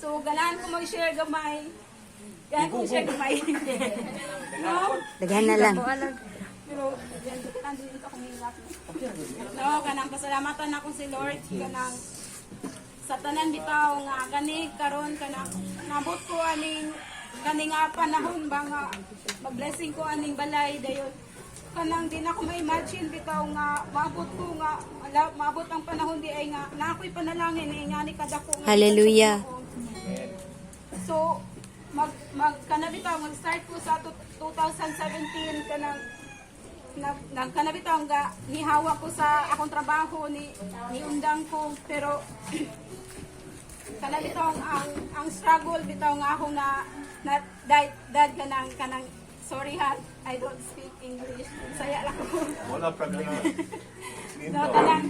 So, ganahan ko mag-share gamay. Ganahan ko mag-share gamay. No? Daghan na lang. Pero, nandito ako mahirap. No, kanang pasalamatan ako si Lord. Kanang sa tanan bitaw nga gani karon kanang nabot ko aning kaning panahon ba nga mag-blessing ko aning balay dayon kanang di na ko ma-imagine bitaw nga maabot ko nga maabot ang panahon di ay nga na ako'y panalangin ay nga ni kadako nga Hallelujah. so kana bitaw mag-start ko sa 2017 kanang kana bitaw nga nihawa ko sa akong trabaho ni undang ko pero kana bitaw ang struggle bitaw nga ako na dad kanang sorry ha, I don't speak English. Saya lang ko. Wala problema. No, kanang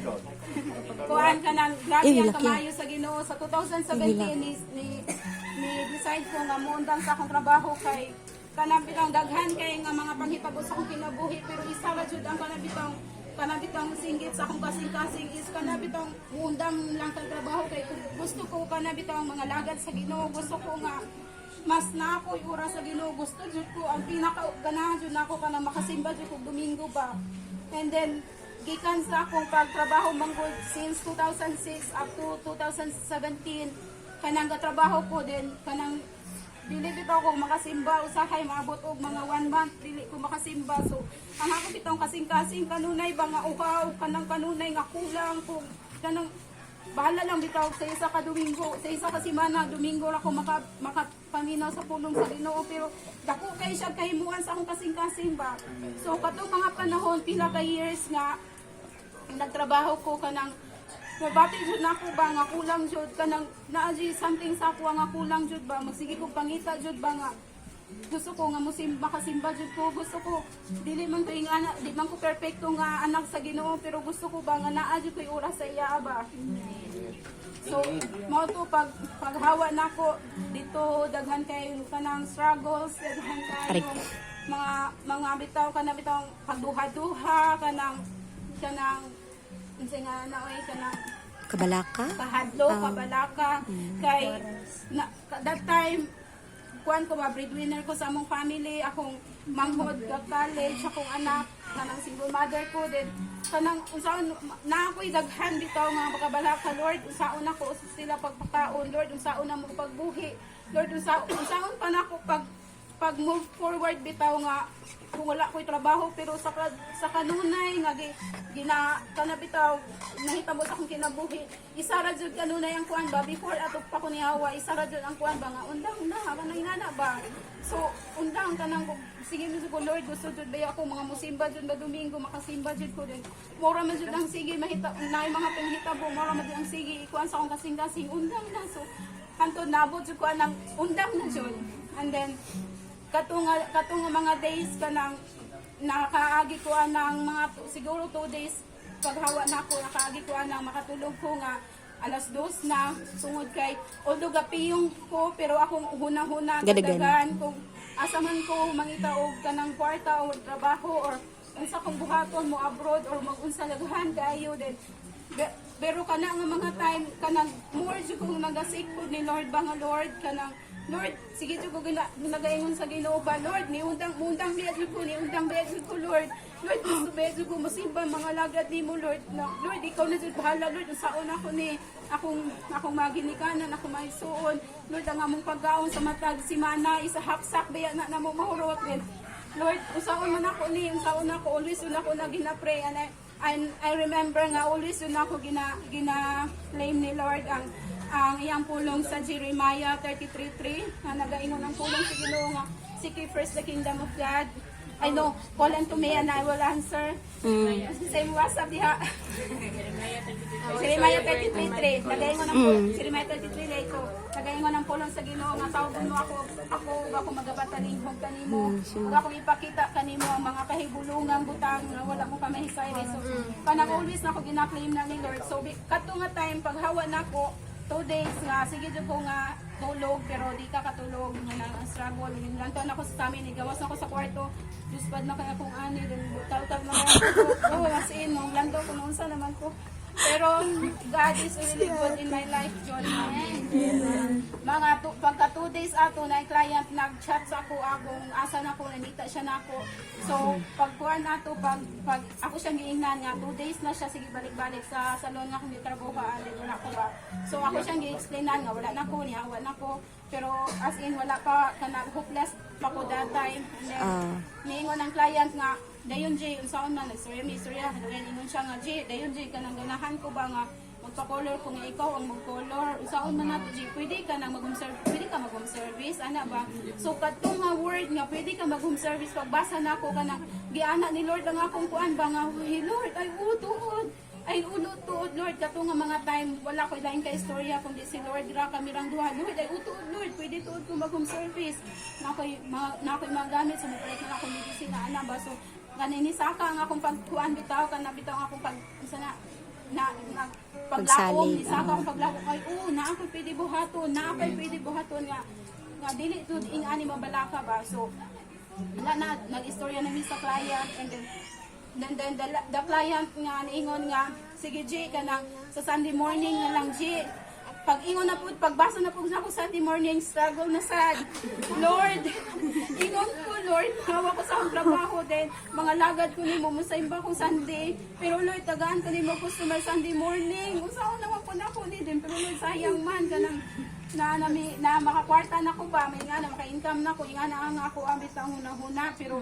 kuan kanang grabe ang kamayo sa Ginoo sa 2017 ni decide ko nga muundang sa akong trabaho kay kanang bitaw daghan kay nga mga panghitabo sa akong kinabuhi pero isa ra jud ang kanang bitaw singgit sa akong kasing-kasing is kanang bitaw muundang lang kay trabaho kay gusto ko kanang bitaw mga lagad sa Ginoo gusto ko nga mas na ako yung oras sa Ginoo gusto jud ko ang pinaka-ganahan jud nako kanang makasimba jud kog Domingo ba and then gikan sa akong pagtrabaho manggod since 2006 up to 2017 kanang gatrabaho ko din kanang dili bitaw ko makasimba usahay maabot og mga 1 month dili ko makasimba so ang ako bitong kasing-kasing kanunay ba nga uhaw kanang kanunay nga kulang ko kanang bahala lang bitaw sa isa ka Domingo sa isa ka semana Domingo ra ko makapaminaw sa pulong sa Ginoo pero dako kay siya kahimuan sa akong kasing-kasing ba so katong mga panahon pila ka years nga nagtrabaho ko kanang nabati jud nako ba nga kulang jud kanang naa something sa ako nga kulang jud ba magsige ko pangita jud ba nga gusto ko nga makasimba jud ko gusto ko dili man ko ingana di man ko perfecto nga anak sa Ginoo pero gusto ko ba nga naa jud ko'y oras sa iya ba so mao to paghawa nako dito daghan kay kanang struggles daghan kay mga bitaw bitaw pagduha-duha kanang unsay nga naoy kanang kahadlo kabalaka kay that time kuan ko ba breadwinner ko sa among family akong manghod ka college akong anak kanang single mother ko din kanang unsaon na ako'y daghan bitaw nga makabalaka Lord unsaon ako sila pagpakaon Lord unsaon na mo pagbuhi Lord unsaon pa nako pag move forward bitaw nga kung wala ko'y trabaho pero sa kanunay nga kana bitaw nahitabo sa akong kinabuhi isa ra jud kanunay ang kuan ba before ato pa ko ni Hawa isa ra jud ang kuan ba nga undang na kanang inana ba so undang kanang sige mi ko Lord gusto jud ba ako mga musimba jud ba Domingo makasimba jud ko din mura man jud ang sige mahita nay mga panghitabo mura man jud ang sige ikuan sa akong kasing-kasing undang na so hantod nabot jud ko anang undang na jud and then katong mga days kanang nakaagi ko anang mga siguro 2 days paghawa nako nakaagi ko anang makatulog ko nga alas 2 na tungod kay although gapiyong ko pero akong hunang-huna gadagan kung asa man ko mangita og kanang kwarta o trabaho or unsa kong buhaton mo abroad or mag-unsa laghan kayo din pero kana nga mga time kanang more jud kong nagasik po ni Lord ba nga Lord kanang Lord, sige jud ko ginagayon sa Ginoo ba Lord, niundang biyad ko Lord. Lord, gusto biyad ko mosimba mga lagad nimo Lord. Lord, ikaw na jud bahala Lord, unsaon ako ni akong maginikanan, ako maisuon. Lord, ang among pagkaon sa matag simana isa hapsak baya na namo mahurot din. Lord, unsaon man ako ni, unsaon ako always una ko na ginapray and I remember nga always una ako gina-claim ni Lord ang iyang pulong sa Jeremiah 33:3 na nagaingon ang pulong sa Ginoo nga seek ye first the kingdom of God. I know, call unto me and I will answer. Same WhatsApp diha. Jeremiah 33:3 nagaingon ang pulong Jeremiah 33 dito. Nagaingon ang pulong sa Ginoo nga tawgon mo ako magabatalingkog kanimo. Ug ako ipakita kanimo ang mga kahibulungang butang nga wala mo pa mahisay. So kanang always nako gina-claim na ni Lord. So kadto nga time paghawa nako 2 days nga, sige dyan ko nga tulog, pero di ka katulog nga ang struggle. Lantaw na ako sa amin, igawas ako sa kwarto, duspad na kaya kong ani, then tal-tal na kaya ko, as in, lantaw ko noon sa naman ko. Pero God is really good in my life, John. Amen. pagka 2 days ato na yung client nag-chat sa ako agong asa na ko nanita siya na ako. So pagkuan ato pag ako siyang giingnan nga 2 days na siya sige balik-balik sa salon nga kung gitrabahoan din wala ko ba. So ako siyang gi-explainan nga wala na ko niya wala na ko pero as in wala pa kanang hopeless pa ko that time. And then niingon ang client nga dayon J unsaon man nagsorya ingon siya nga J dayon J kanang ganahan ko ba nga magpa-color kung ikaw ang mag-color. Usaon man nato, G, pwede ka mag-home service, ana ba? So, katong nga word nga, pwede ka mag-home service, pagbasa na ako ka na, giana ni Lord ang akong kuan ba nga, hey Lord, ay utuod, ay utuod, Lord, katong nga mga time, wala ko ilaing ka istorya, kundi si Lord, gra kamirang duha, Lord, ay utuod, Lord, pwede tuod ko mag-home service. Na ako'y magamit, sa mapalik na akong medicine na ana ba? So, ganini saka ang akong pagkuan bitaw, bitaw ang akong isa na paglaom, isa ka akong paglaom, ay na ako'y pwede buhaton, nga dili to ingani mabalaka ba. So nag-istorya namin sa client, and then the client nga niingon nga sige G kanang sa Sunday morning na lang G pag ingon na po, pagbasa na po sa ako Sunday morning, struggle na sad. Lord, ingon ko, Lord, hawa ko sa akong trabaho din. Mga lagad ko ni mo, musaimba kong Sunday. Pero Lord, tagaan ko ni mo customer Sunday morning. Usaon naman po na ako ni din. Pero Lord, sayang man ka na makakwarta na ko ba. May nga na maka-income na ko. Nga na ang ako ambit ang huna-huna. Pero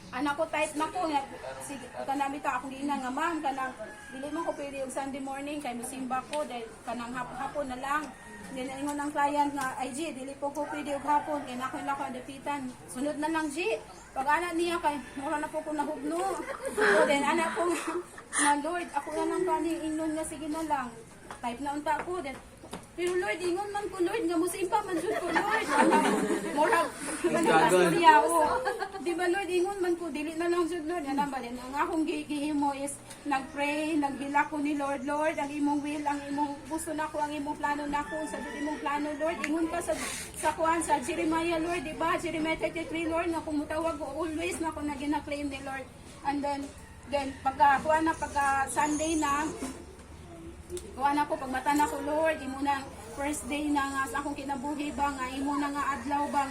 anak ko type na ko nga sige kanami ta akong giingnan nga ma'am kanang dili man ko pwede og Sunday morning kay musimba ko dahil kanang hapon na lang. Then ingon ang client nga ay G dili po ko pwede og hapon kay nako dapitan. Sunod na lang G. Pag ana niya kay mura na po ko nahubno. So then anak ko nga Lord ako na lang kani ingnon nga sige na lang. Type na unta ko then pero Lord, ingon man ko Lord, nga musimpa man jud ko Lord. Murag manastorya o. Di ba Lord, ingon man ko dili na lang jud Lord. Ana ba din ang akong gihimo is nagpray, naghila ko ni Lord, Lord, ang imong will, ang imong gusto nako, ang imong plano nako, sa jud imong plano Lord. Ingon ka sa kuan sa Jeremiah Lord, di ba? Jeremiah 33 Lord, nga kung mutawag ko always nako na gina-claim ni Lord. And then pagka Sunday na kuha na ko, pagmata na ko, Lord, imo na first day na nga sa akong kinabuhi ba, nga imo na nga adlaw ba,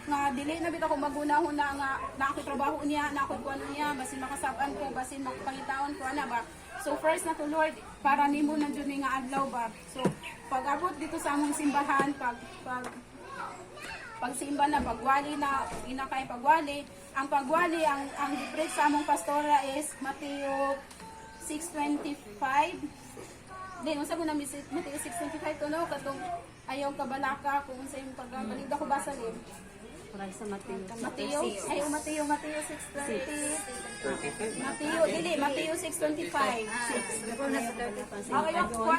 nga dili na bitaw ko magunahon na nga na ako trabaho niya, na ako kuha niya, basin makasaban ko, basin makapangitaon ko, ana ba. So first na to, Lord, para nimo na dyan nga adlaw ba. So pag-abot dito sa among simbahan, pagsimba na, pagwali na, inakay pagwali, ang pagwali, ang gipreach sa among pastora is Mateo 6:25. Then, unsa mo na Mateo 6:25 to no katong ayaw kabalaka kung unsa yung pagbalid ako basa din. Para sa Mateo 6:20. Mateo 6:25.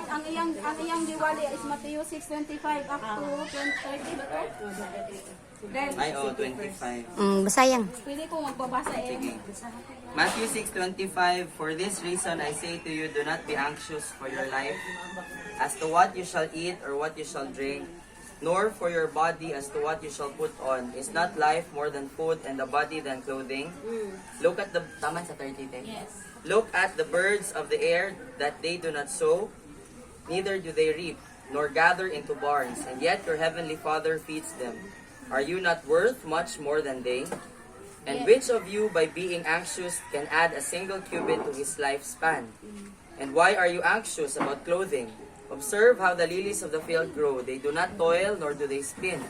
Ang iyang diwali is Mateo 6:25 up to 20:30 ba to? Then, 25. Basayang. pwede ko magbabasa Matthew 6:25. For this reason I say to you, do not be anxious for your life, as to what you shall eat or what you shall drink, nor for your body as to what you shall put on. Is not life more than food, and the body than clothing? Look at the tama sa 30. Yes. Look at the birds of the air, that they do not sow, neither do they reap, nor gather into barns, and yet your heavenly Father feeds them. Are you not worth much more than they? And which of you, by being anxious, can add a single cubit to his lifespan? And why are you anxious about clothing? Observe how the lilies of the field grow. They do not toil, nor do they spin.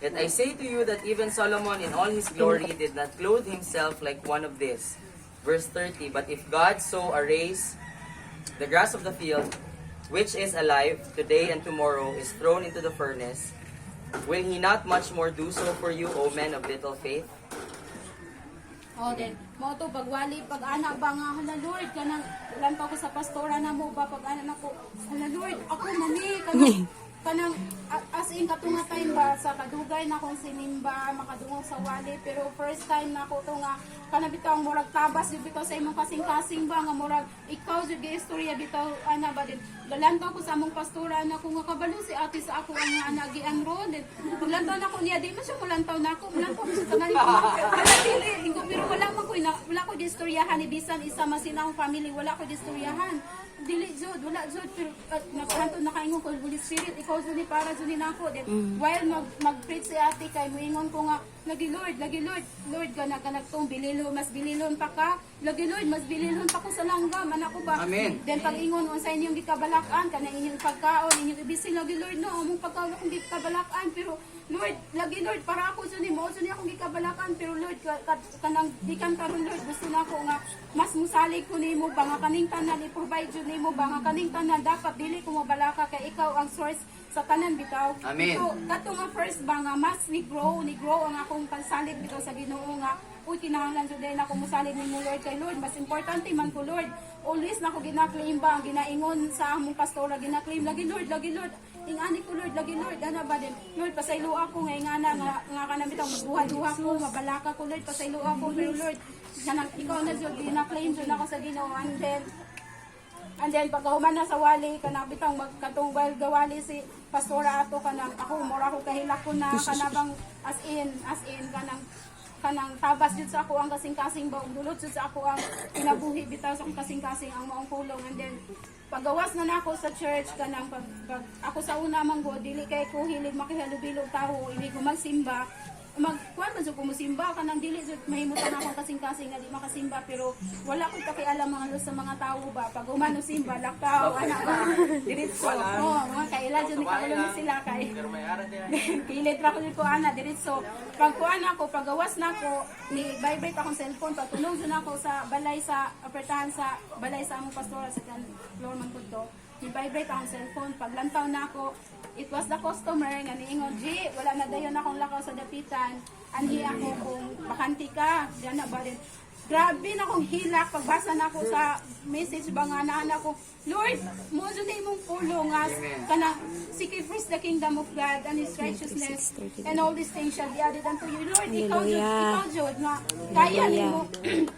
Yet I say to you that even Solomon in all his glory did not clothe himself like one of these. Verse 30, but if God so arrays the grass of the field, which is alive, today and tomorrow is thrown into the furnace, will He not much more do so for you, O men of little faith? O then, mo to pagwali, pag-anak ba nga, hala Lord, kanang, ulan pa ko sa pastora na mo ba, pag-anak ako, hala Lord, ako mani, kanang, as in, katunga time ba, sa kadugay na akong sinimba, makadungog sa wali, pero first time na ako to nga, kanang bitaw, murag tabas, yung bitaw sa imong kasing-kasing ba, nga murag, ikaw, yung istorya, bitaw, ana ba din, galanto ko sa among pastora na kung nakabalo si ate sa ako ang nagian ron, din, mulantaw na ko niya, di man siya mulantaw na ako, mulantaw ko sa tangan ko, pero wala man ko, wala ko di istoryahan, ibisan, isa masin akong family, wala ko di istoryahan, dili jud wala jud pero nakahanto na kaingon ko Holy Spirit ikaw jud ni para jud ni nako then while mag-preach si ate kay moingon ko nga lagi Lord kana tong bililhon mas bililhon pa ka lagi Lord mas bililhon pa ko sa langgam anak ko ba Amen. then pag ingon unsa inyong gikabalakan kana inyong pagkaon inyong ibisi lagi Lord no among pagkaon akong gikabalakan pero Lord lagi Lord para ako jud ni mo jud ni akong gikabalakan pero Lord kanang dikan karon Lord gusto na ako nga mas musalig ko nimo ba nga kaning tanan i-provide jud nimo ba nga kaning tanan dapat dili ko mabalaka kay ikaw ang source sa tanan bitaw. Amen. So kato nga first ba nga mas ni grow ang akong pansalig bitaw sa Ginoo nga uy kinahanglan jud na ako musalig nimo Lord kay Lord mas importante man ko Lord always na ako gina-claim ba ang ginaingon sa among pastora gina-claim lagi Lord ingani ko Lord lagi Lord ana ba din Lord pasaylo ako nga ingana nga kana bitaw magduha-duha ko mabalaka ko Lord pasaylo ako pero Lord kanang ikaw na jud gina-claim jud ako sa Ginoo and then pagkahuman na sa wali kanang bitang magkatong while gawali si pastora ato kanang ako mura ko kahilak ko na kanabang as in kanang tabas jud sa ako ang kasing-kasing ba dulot jud sa ako ang kinabuhi bitaw sa akong kasing-kasing ang maong pulong and then pagawas na nako sa church kanang pag ako sa una manggo dili kay ko hilig makihalubilo tao hindi ko magsimba magkuan man jud ko musimba kanang dili jud mahimutan akong kasing-kasing nga di makasimba pero wala ko pakialam mga halos sa mga tao ba pag umano simba lakaw anak ba diretso mga kaila jud ni kaulong sila kay pilit ra ko jud ko ana diretso pag kuan ako pagawas nako ni vibrate akong cellphone patunog jud ako sa balay sa apertahan sa balay sa among pastora sa floor man pud to ni vibrate akong cellphone paglantaw nako it was the customer nga niingon, G, wala na dayon akong lakaw sa dapitan. Anhi ako kung bakanti ka. Diyan na ba rin. Grabe na akong hilak. Pagbasa na ako sa message ba nga na ko, Lord, mo dyan na imong pulong nga kana seek ye first the kingdom of God and His righteousness and all these things shall be added unto you. Lord, ikaw Jud, nga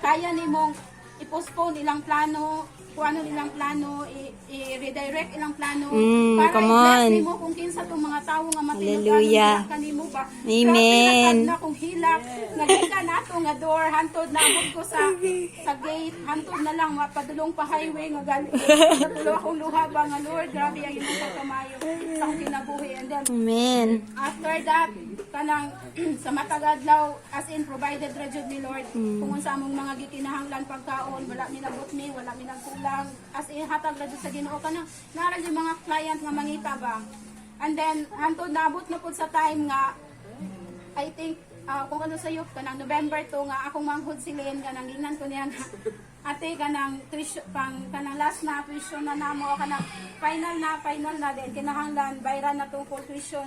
kaya nimong i-postpone ilang plano, kung ano nilang plano, i-redirect ilang plano para i-bless mo kung kinsa itong mga tao nga matinugan kanimo ba. Amen. Grabe na kong hilak. Nagikan na ito nga door, hantod na abot ko sa gate, hantod na lang, mapadulong pa highway nga galing. Natulo akong luha ba nga Lord, grabe ang imong pagkamayo sa akong kinabuhi. And then, Amen. after that, kanang sa matagadlaw, as in provided ra jud ni Lord. Kung sa among mga gikinahanglan pagkaon, wala mi nabot mi, wala mi nagkulang. As in hatag ra jud sa Ginoo kanang nara jud mga client nga mangita ba. And then hantod naabot na pud sa time nga I think kung ano sayop kanang November to nga akong manghod silin kanang gingnan ko niya nga ate kanang kanang last na tuition na namo kanang final na din kinahanglan bayran na tong full tuition.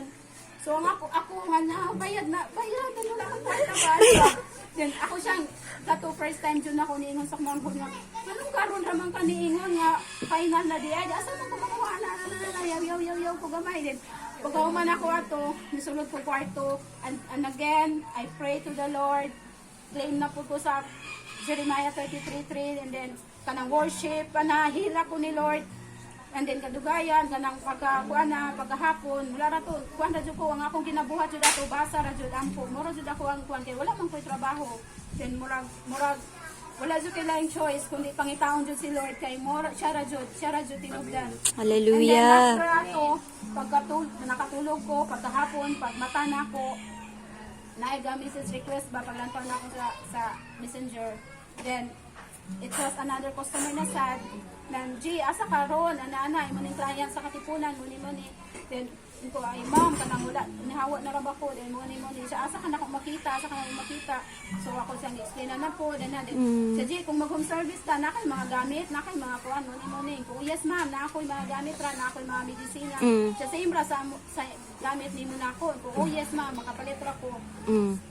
So ako nga na bayad ano lang ang kwarta ba. Then ako siyang kato first time jud ako niingon sa manghod nga anong karon ra man kaniingon nga final na di ay asa man ko makuha na yaw ko gamay din. Pagkahuman ako ato, nisulod ko kwarto, and again, I pray to the Lord, claim na po ko sa Jeremiah 33:3, and then kanang worship, panahila ko ni Lord, and then kadugayan, kanang pagkahapon, mula na to, kuwan na jud ko, ang akong ginabuhat jud ato, basa ra jud ampo, mura jud ako ang kuwan, kaya wala man ko'y trabaho, then murag, wala jud kay laing choice kundi pangitaon jud si Lord kay mora siya ra jud tinubdan. Hallelujah. And then after ato nakatulog ko pagkahapon pag mata na ko naiga message request ba paglantaw na ako sa Messenger. Then it was another customer na sad nang G asa karon ana imo ning client sa katipunan muni. Then ko ay ma'am kanang wala nihawa na ra ba ko then muni siya asa ka na ko makita so ako siyang explain na po then sa G kung mag home service ta na kay mga gamit na kay mga kuan muni kung yes ma'am na ako'y mga gamit ra na ako'y mga medisina sa same ra sa gamit nimo na ako kung yes ma'am makapalit ra ko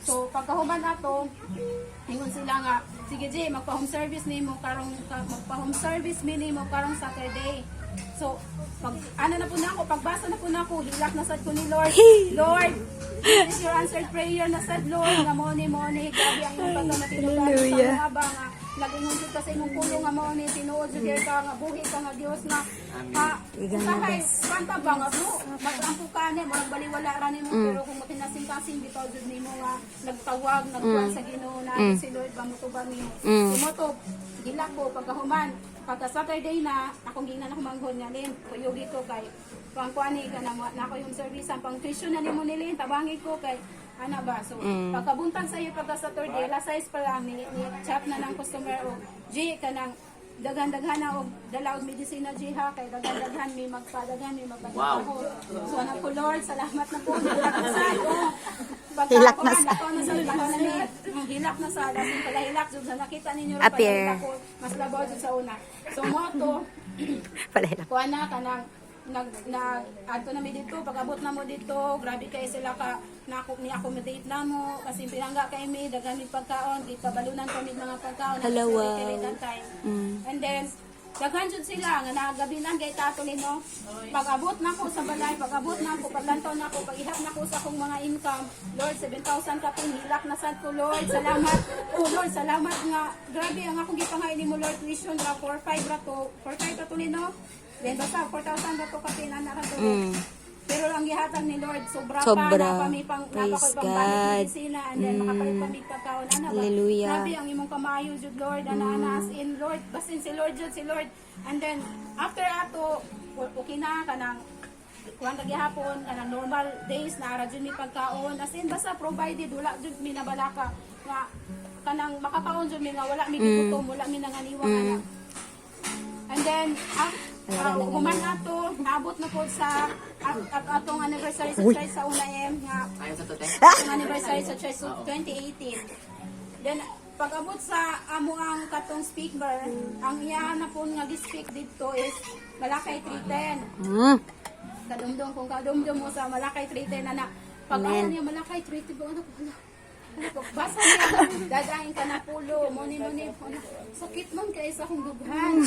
so pagkahuman ato ingon sila nga sige G magpa-home service nimo karong Saturday. So, pag pagbasa na po na ako, hilak na sad ko ni Lord. Lord, this is your answered prayer na sad Lord, nga moni, gabi ang iyong pagkamatinugan sa mga ba nga, lagingon jud ka sa imong pulong nga moni, tinuod jud ka nga buhi ka nga Dios nga, usahay, kanta ba nga bro, mag-ampo ka ni, marang baliwala ra nimo, pero kung matinasing-kasing bitaw jud nimo nga, nagtawag, nagkuhan sa Ginoo na si Lord, ba mo to ba nimo, sumotob, hilak ko, pagkahuman, pagka Saturday na akong ginan ako manghon nga lin kuyo dito kay pangkuani ka na ako yung service ang pang tuition na nimo nilin tabangi ko kay ana ba so pagkabuntag sa iyo pagka Saturday alas 6 pa lang ni chat na ng customer o G ka nang daghan-daghan na og dala og medisina G ha kay daghan-daghan may magpadaghan may magpadaho so anak ko Lord salamat na po hilak na sa hilak na sa dasin pala hilak jud sa nakita ninyo ra Appear. ko mas labaw jud sa una so moto Palahilak. kuha na ka nang adto na mi dito pag-abot na mo dito grabe kay sila ka ni accommodate na mo kasi pinangga kay mi daghan mi pagkaon gipabalunan kami mga pagkaon Hello, wow. that time and then daghan jud sila nga nagabinan kay tato nino pag-abot na ko sa balay pag-abot na ko paglantaw na ko pag-ihap na ko sa akong mga income Lord 7,000 ka pin hilak na sad ko Lord salamat oh Lord salamat nga grabe ang akong gipangaili mo Lord tuition ra 4,500 ra to nino then basta 4,000 ra to ka pin ana ra to pero ang gihatag ni Lord sobra. Pa na kami pang Praise God. And then makapalit kami pagkaon ana ba. Hallelujah. Grabe ang imong kamayo jud Lord ana as in Lord basin si Lord jud si Lord. And then after ato okay na kanang kuan gihapon kanang normal days na ara jud mi pagkaon as in basta provided wala jud mi nabalaka nga kanang makakaon jud mi nga wala mi gigutom wala mi nanganiwa ana. And then human ato naabot na po sa atong anniversary sa church sa UNAM nga ang anniversary sa church 2018. Then pag-abot sa amo ang katong speaker, ang iya na po nga gi-speak dito is Malakay 3:10. Kadumdum kung kadumdum mo sa Malakay 3:10 na pag-aon niya Malakay 3:10 ano ko basa niya, dadahin ka na pulo, muni-muni, sakit man kayo sa akong dughan.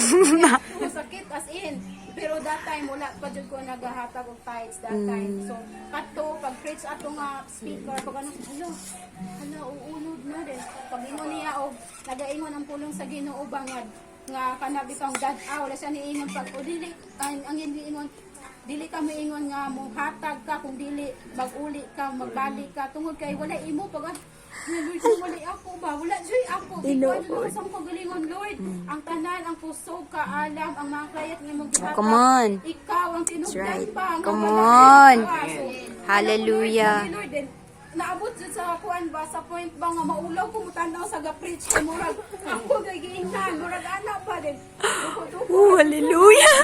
Sakit as in. Pero that time, wala pa dyan ko naghahatag of tithes that time. So, kato, pag-preach ato nga speaker, pag ano, hala, uunod na din. Pag ingon niya, o, nagaingon ang pulong sa Ginoo bangad, nga kanabi kang dad, wala siya niingon pag, o dili, ang hindi ingon, dili ka moingon nga mong hatag ka kung dili mag-uli ka magbalik ka tungod kay wala imo pag Lord wala ako ba wala joy ako ikaw jud sa pagalingon Lord ang tanan ang puso ka alam ang mga kayat nga mong gihatag Come on. ikaw ang tinugdan pa ang Come mga on. so, Hallelujah. Lord, then, naabot jud sa kuan ba sa point ba nga maulaw ko mutanaw sa ga-preach kay murag ako gagiingnan murag ana pa din Hallelujah.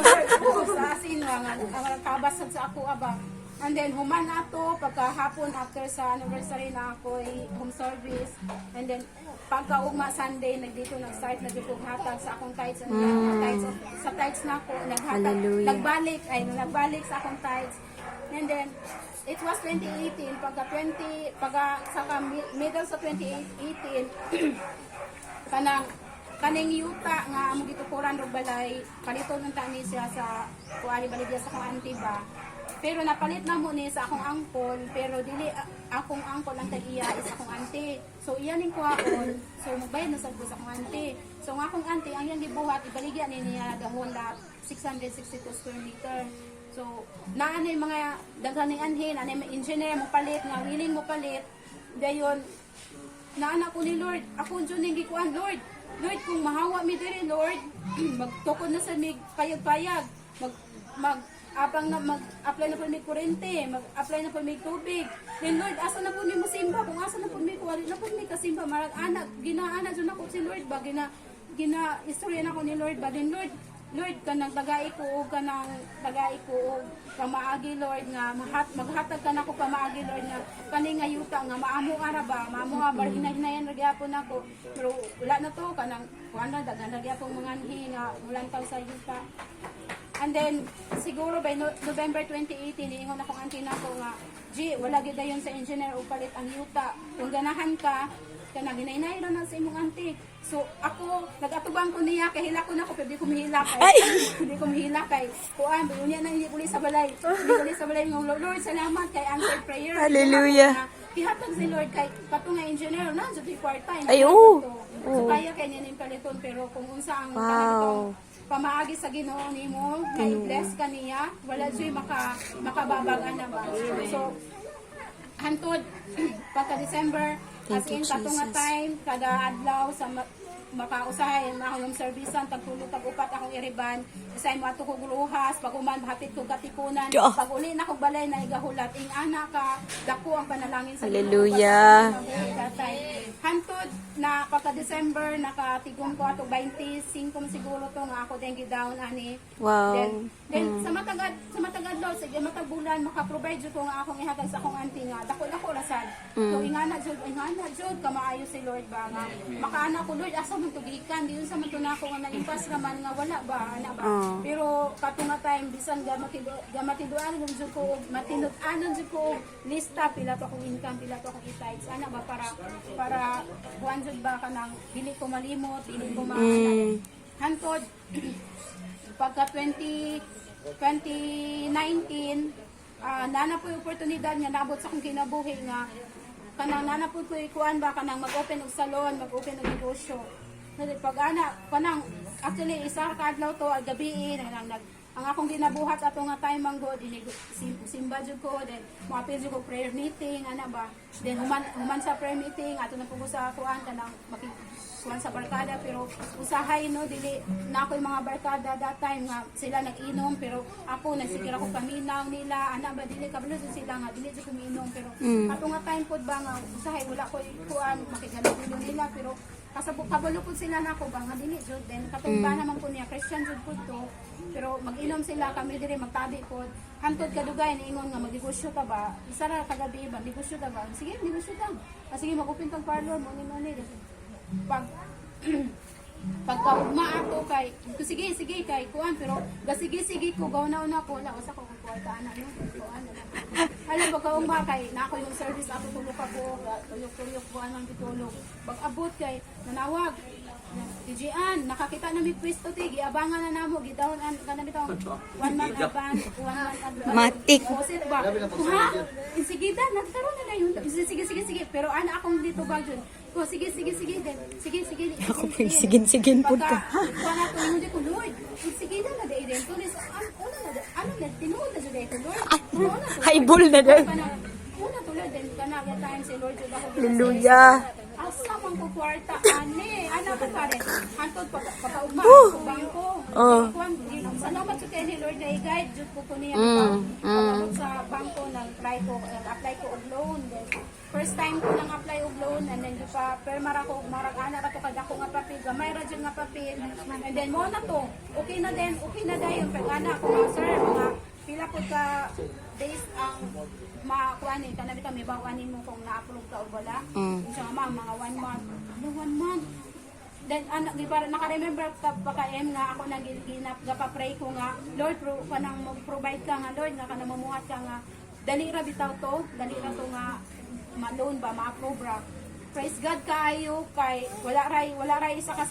sa asin nga kabasad sa ako aba. And then human ato pagkahapon after sa anniversary na ako home service. And then pagkaugma Sunday nagdito nag-start nagpughatag sa akong tithes sa tithes na ako naghatag nagbalik sa akong tithes. And then it was 2018 pagka sa middle sa 2018 kaning yuta nga amo gitukuran og balay palito nang tani siya sa kuani baligya sa akong auntie ba pero napalit na mo ni sa akong angkol pero dili akong angkol ang tag-iya is akong auntie so iya ning kuhaon so magbayad na sad ko sa akong auntie so ang akong auntie ang iyang gibuhat ibaligya ni niya dahon la 662 square meter so naa nay mga daghan ni anhin anay may engineer mo palit nga willing mo palit dayon naa ko ni Lord ako jud ning gikuan Lord kung mahawa mi diri Lord magtukod na sa mig payag-payag mag-apply na po may kurente mag-apply na po may tubig then Lord asa na po mi mo simba kung asa na po mi kuwari na po mi kasimba marag anak ginaana jud ako si Lord ba gina istorya na ko ni Lord ba then Lord kanang tagay ko og pamaagi Lord nga maghatag ka nako pamaagi Lord nga kani nga yuta nga maamo ara ba maamo nga hinayan ra gyapon ako pero wala na to kanang kuana daghan ra gyapon mga anhi nga ulan taw sa yuta. And then siguro by November 2018 niingon akong auntie nako nga G wala gyud dayon sa engineer og palit ang yuta kung ganahan ka kanang hinay-hinay ra na sa imong auntie. So ako nagatubang ko niya kay hila ko na ko pero di ko mahila kay kuan unya na hindi uli sa balay ng Lord salamat kay answered prayer. Hallelujah. Ihatag si Lord kay katong nga engineer na jud part-time. Ay, oo. So kaya kay niya ning paliton pero kung unsa ang pamaagi sa Ginoo nimo nga i-bless ka niya wala jud makababagan na ba. So hantod pagka December as in katong nga time kada adlaw sa makausahay na ako yung servisan tagtulog tag-upat akong iriban isay mo ato ko guluhas pag uman hapit ko katipunan Diyo. pag uli na ko balay na igahulat ing ana ka dako ang panalangin sa Hallelujah. hantod na pagka December nakatigom ko ato 25 siguro to nga ako din gidown ani Wow. then sa matagad lo sige matag bulan maka-provide jud ko nga akong ihatag sa akong auntie nga dako rasad so ingana jud ka maayo si Lord ba nga makaana ko Lord asa man tugikan diyon sa man to nako nga nalimpas raman nga wala ba ana ba pero katunga time bisan gamatiduan ng jud ko matinud-anon jud ko lista pila to akong income pila to akong i-tithes ana ba para buwan jud ba kanang dili ko malimot dili ko hantod pagka 2019 nana po yung oportunidad nga nabot sa akong kinabuhi nga kanang nana po ko ikuan ba kanang mag-open og salon mag-open og negosyo pag ana kanang actually isa ka adlaw to gabi ang akong ginabuhat ato nga time ang god simba jud ko then moapil jud ko prayer meeting ana ba then human sa prayer meeting ato na pugo sa kuan kanang kuan sa barkada pero usahay no dili na ako yung mga barkada that time nga sila nag-inom pero ako nagsikira ko paminaw nila ana ba dili kabalo sila nga dili jud kuminom pero ato nga time pod ba nga usahay wala ko kuan makigalo nila pero kasabot kabalo pod sila nako ba nga dili jud then katong ba naman po niya Christian jud pod to pero mag-inom sila kami dire magtabi pod hantod kadugay niingon nga magnegosyo ta ba isa ra kagabi ba negosyo ta ba sige negosyo ta sige mag-open tong parlor mo ni pagkaugma ako kay sige kay kuan pero sige ko gawna ko wala usa ko kwarta ana no kuan alam pagkaugma kay na ako yung service ako tulog ako tuyok buwan ang bitulog pag-abot kay nanawag Diyan, nakakita na mi pwesto ti giabangan na namo gidawon an kana bitaw 1 month advance 1 month advance Matik. Deposit ba ha insigida nagkaroon na yun sige pero ana akong dito ba jud ko sige then sige Ako po yung sigin-sigin po ka. para ko hindi ko Lord insigida na dai din to ano na tinuod na jud ko Lord Highball na din. una tulad din kana ga time si Lord jud ako Hallelujah. asa man ko kwarta ani ana ko pare hantod pagkaugma ko bangko kuan salamat sa kay ni Lord na i-guide jud ko niya pagabot sa bangko nang apply ko og loan then first time ko nang apply og loan and then di pa perma ra ko marag ana ra to kada ko nga papel gamay ra jud nga papel and then mo na to okay na dayon pag ana ko nga sir mga pila po ka days ang makuanin ka na bitaw may bawanin mo kung na-approve ka o wala. So mga 1 month. Ano 1 month? Then di ba naka-remember ka pa ka nga ako nagiginap gapa-pray ko nga Lord kanang mag-provide ka nga Lord nga kanang mamuhat ka nga dali ra bitaw to nga ma-loan ba ma-approve ra. Praise God kaayo kay wala ray isa kasi